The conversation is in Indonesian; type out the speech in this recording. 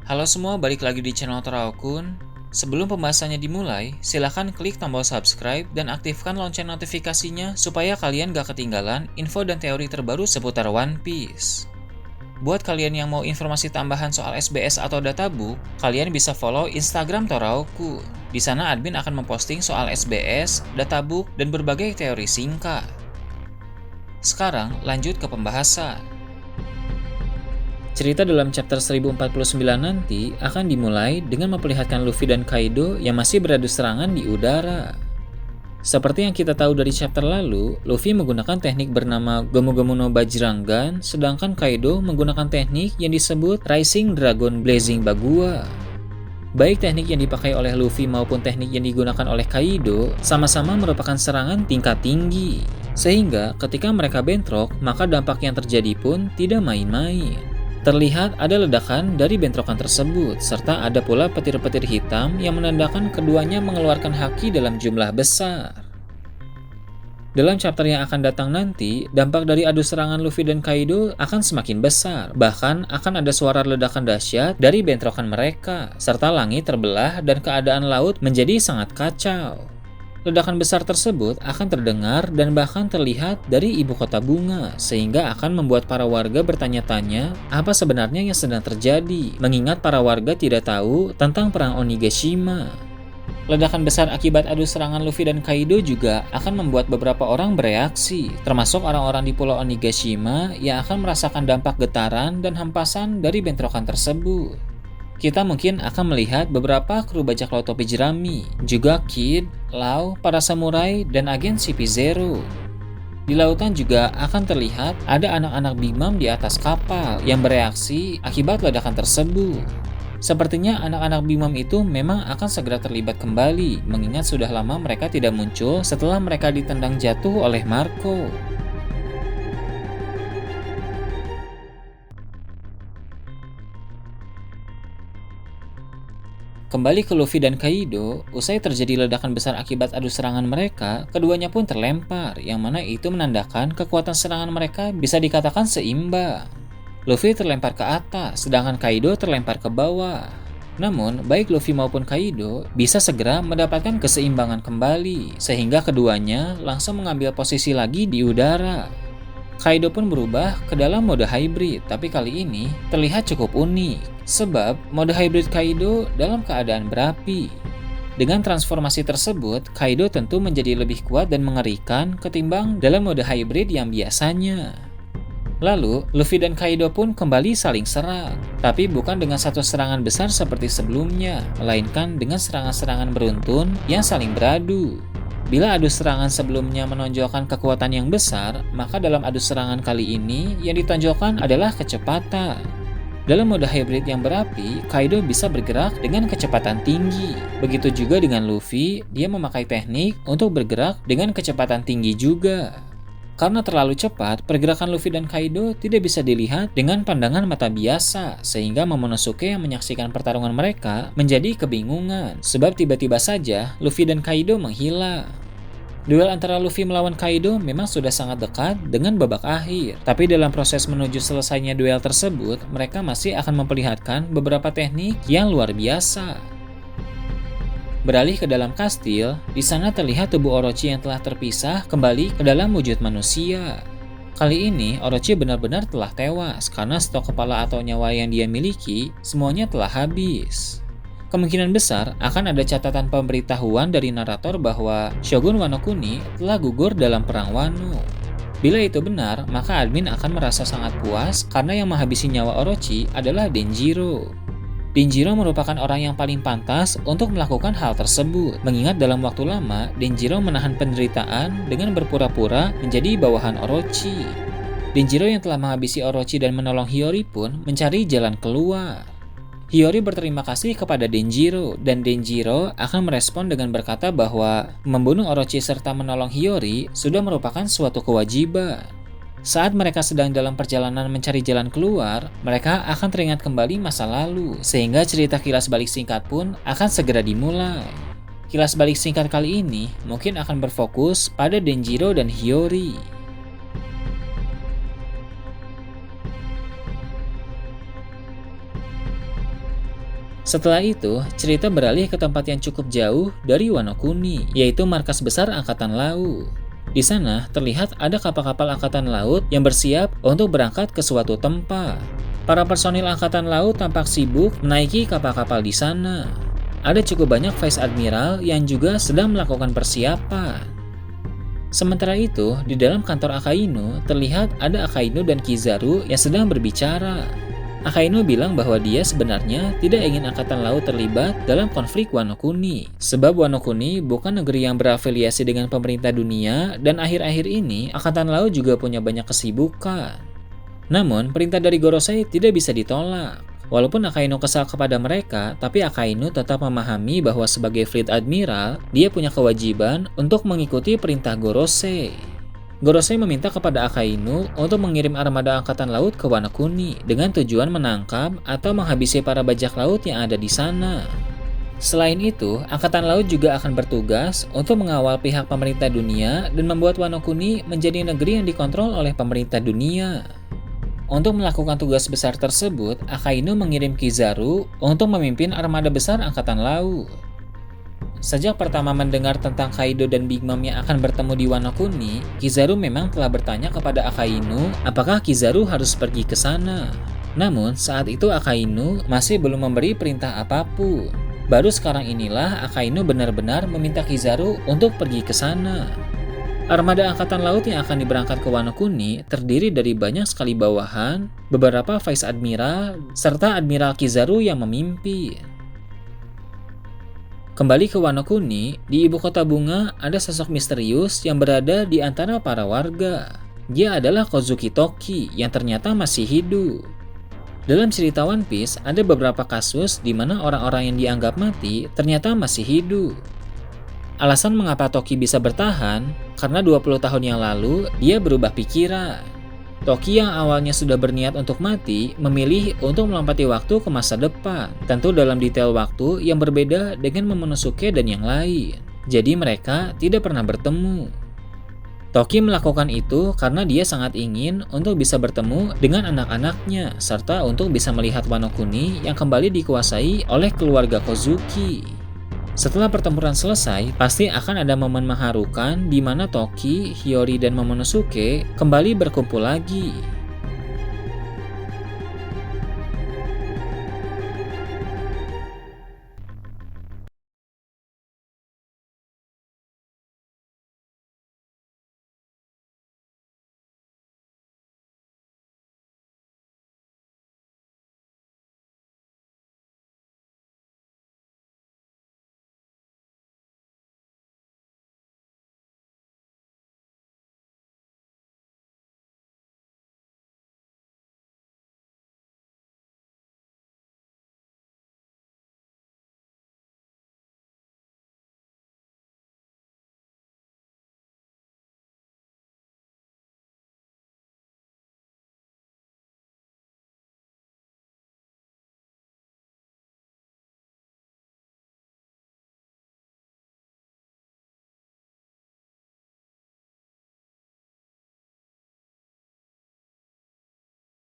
Halo semua, balik lagi di channel Toraokun. Sebelum pembahasannya dimulai, silahkan klik tombol subscribe dan aktifkan lonceng notifikasinya supaya kalian gak ketinggalan info dan teori terbaru seputar One Piece. Buat kalian yang mau informasi tambahan soal SBS atau databook, kalian bisa follow Instagram Toraokun. Di sana admin akan memposting soal SBS, databook, dan berbagai teori singkat. Sekarang lanjut ke pembahasan. Cerita dalam chapter 1049 nanti akan dimulai dengan memperlihatkan Luffy dan Kaido yang masih beradu serangan di udara. Seperti yang kita tahu dari chapter lalu, Luffy menggunakan teknik bernama Gomu Gomu no Bajrangan, sedangkan Kaido menggunakan teknik yang disebut Rising Dragon Blazing Bagua. Baik teknik yang dipakai oleh Luffy maupun teknik yang digunakan oleh Kaido sama-sama merupakan serangan tingkat tinggi. Sehingga ketika mereka bentrok, maka dampak yang terjadi pun tidak main-main. Terlihat ada ledakan dari bentrokan tersebut, serta ada pula petir-petir hitam yang menandakan keduanya mengeluarkan haki dalam jumlah besar. Dalam chapter yang akan datang nanti, dampak dari adu serangan Luffy dan Kaido akan semakin besar. Bahkan akan ada suara ledakan dahsyat dari bentrokan mereka, serta langit terbelah dan keadaan laut menjadi sangat kacau. Ledakan besar tersebut akan terdengar dan bahkan terlihat dari ibu kota bunga, sehingga akan membuat para warga bertanya-tanya apa sebenarnya yang sedang terjadi, mengingat para warga tidak tahu tentang perang Onigashima. Ledakan besar akibat adu serangan Luffy dan Kaido juga akan membuat beberapa orang bereaksi, termasuk orang-orang di Pulau Onigashima yang akan merasakan dampak getaran dan hempasan dari bentrokan tersebut. Kita mungkin akan melihat beberapa kru bajak laut topi jerami, juga Kid, Law, para samurai, dan agen CP0. Di lautan juga akan terlihat ada anak-anak Big Mom di atas kapal yang bereaksi akibat ledakan tersebut. Sepertinya anak-anak Big Mom itu memang akan segera terlibat kembali, mengingat sudah lama mereka tidak muncul setelah mereka ditendang jatuh oleh Marco. Kembali ke Luffy dan Kaido, usai terjadi ledakan besar akibat adu serangan mereka, keduanya pun terlempar, yang mana itu menandakan kekuatan serangan mereka bisa dikatakan seimbang. Luffy terlempar ke atas, sedangkan Kaido terlempar ke bawah. Namun, baik Luffy maupun Kaido bisa segera mendapatkan keseimbangan kembali, sehingga keduanya langsung mengambil posisi lagi di udara. Kaido pun berubah ke dalam mode hybrid, tapi kali ini terlihat cukup unik, sebab mode hybrid Kaido dalam keadaan berapi. Dengan transformasi tersebut, Kaido tentu menjadi lebih kuat dan mengerikan ketimbang dalam mode hybrid yang biasanya. Lalu, Luffy dan Kaido pun kembali saling serang, tapi bukan dengan satu serangan besar seperti sebelumnya, melainkan dengan serangan-serangan beruntun yang saling beradu. Bila adu serangan sebelumnya menonjolkan kekuatan yang besar, maka dalam adu serangan kali ini yang ditonjolkan adalah kecepatan. Dalam mode hybrid yang berapi, Kaido bisa bergerak dengan kecepatan tinggi. Begitu juga dengan Luffy, dia memakai teknik untuk bergerak dengan kecepatan tinggi juga. Karena terlalu cepat, pergerakan Luffy dan Kaido tidak bisa dilihat dengan pandangan mata biasa, sehingga Momonosuke yang menyaksikan pertarungan mereka menjadi kebingungan, sebab tiba-tiba saja Luffy dan Kaido menghilang. Duel antara Luffy melawan Kaido memang sudah sangat dekat dengan babak akhir, tapi dalam proses menuju selesainya duel tersebut, mereka masih akan memperlihatkan beberapa teknik yang luar biasa. Beralih ke dalam kastil, di sana terlihat tubuh Orochi yang telah terpisah kembali ke dalam wujud manusia. Kali ini Orochi benar-benar telah tewas karena stok kepala atau nyawa yang dia miliki semuanya telah habis. Kemungkinan besar akan ada catatan pemberitahuan dari narator bahwa Shogun Wano Kuni telah gugur dalam perang Wano. Bila itu benar, maka admin akan merasa sangat puas karena yang menghabisi nyawa Orochi adalah Denjiro. Denjiro merupakan orang yang paling pantas untuk melakukan hal tersebut, mengingat dalam waktu lama Denjiro menahan penderitaan dengan berpura-pura menjadi bawahan Orochi. Denjiro yang telah menghabisi Orochi dan menolong Hiyori pun mencari jalan keluar. Hiyori berterima kasih kepada Denjiro, dan Denjiro akan merespon dengan berkata bahwa membunuh Orochi serta menolong Hiyori sudah merupakan suatu kewajiban. Saat mereka sedang dalam perjalanan mencari jalan keluar, mereka akan teringat kembali masa lalu, sehingga cerita kilas balik singkat pun akan segera dimulai. Kilas balik singkat kali ini mungkin akan berfokus pada Denjiro dan Hiyori. Setelah itu, cerita beralih ke tempat yang cukup jauh dari Wano Kuni, yaitu markas besar Angkatan Laut. Di sana terlihat ada kapal-kapal Angkatan Laut yang bersiap untuk berangkat ke suatu tempat. Para personil Angkatan Laut tampak sibuk menaiki kapal-kapal di sana. Ada cukup banyak Vice Admiral yang juga sedang melakukan persiapan. Sementara itu, di dalam kantor Akainu terlihat ada Akainu dan Kizaru yang sedang berbicara. Akainu bilang bahwa dia sebenarnya tidak ingin Angkatan Laut terlibat dalam konflik Wano Kuni, sebab Wano Kuni bukan negeri yang berafiliasi dengan pemerintah dunia dan akhir-akhir ini Angkatan Laut juga punya banyak kesibukan. Namun, perintah dari Gorosei tidak bisa ditolak. Walaupun Akainu kesal kepada mereka, tapi Akainu tetap memahami bahwa sebagai Fleet Admiral, dia punya kewajiban untuk mengikuti perintah Gorosei. Gorosei meminta kepada Akainu untuk mengirim armada Angkatan Laut ke Wano Kuni dengan tujuan menangkap atau menghabisi para bajak laut yang ada di sana. Selain itu, Angkatan Laut juga akan bertugas untuk mengawal pihak pemerintah dunia dan membuat Wano Kuni menjadi negeri yang dikontrol oleh pemerintah dunia. Untuk melakukan tugas besar tersebut, Akainu mengirim Kizaru untuk memimpin armada besar Angkatan Laut. Sejak pertama mendengar tentang Kaido dan Big Mom yang akan bertemu di Wano Kuni, Kizaru memang telah bertanya kepada Akainu apakah Kizaru harus pergi ke sana. Namun, saat itu Akainu masih belum memberi perintah apapun. Baru sekarang inilah Akainu benar-benar meminta Kizaru untuk pergi ke sana. Armada Angkatan Laut yang akan diberangkat ke Wano Kuni terdiri dari banyak sekali bawahan, beberapa Vice Admiral, serta Admiral Kizaru yang memimpin. Kembali ke Wano Kuni, di ibu kota bunga ada sosok misterius yang berada di antara para warga. Dia adalah Kozuki Toki yang ternyata masih hidup. Dalam cerita One Piece, ada beberapa kasus di mana orang-orang yang dianggap mati ternyata masih hidup. Alasan mengapa Toki bisa bertahan, karena 20 tahun yang lalu dia berubah pikiran. Toki yang awalnya sudah berniat untuk mati, memilih untuk melompati waktu ke masa depan, tentu dalam detail waktu yang berbeda dengan Momonosuke dan yang lain. Jadi mereka tidak pernah bertemu. Toki melakukan itu karena dia sangat ingin untuk bisa bertemu dengan anak-anaknya, serta untuk bisa melihat Wano Kuni yang kembali dikuasai oleh keluarga Kozuki. Setelah pertempuran selesai, pasti akan ada momen mengharukan di mana Toki, Hiyori, dan Momonosuke kembali berkumpul lagi.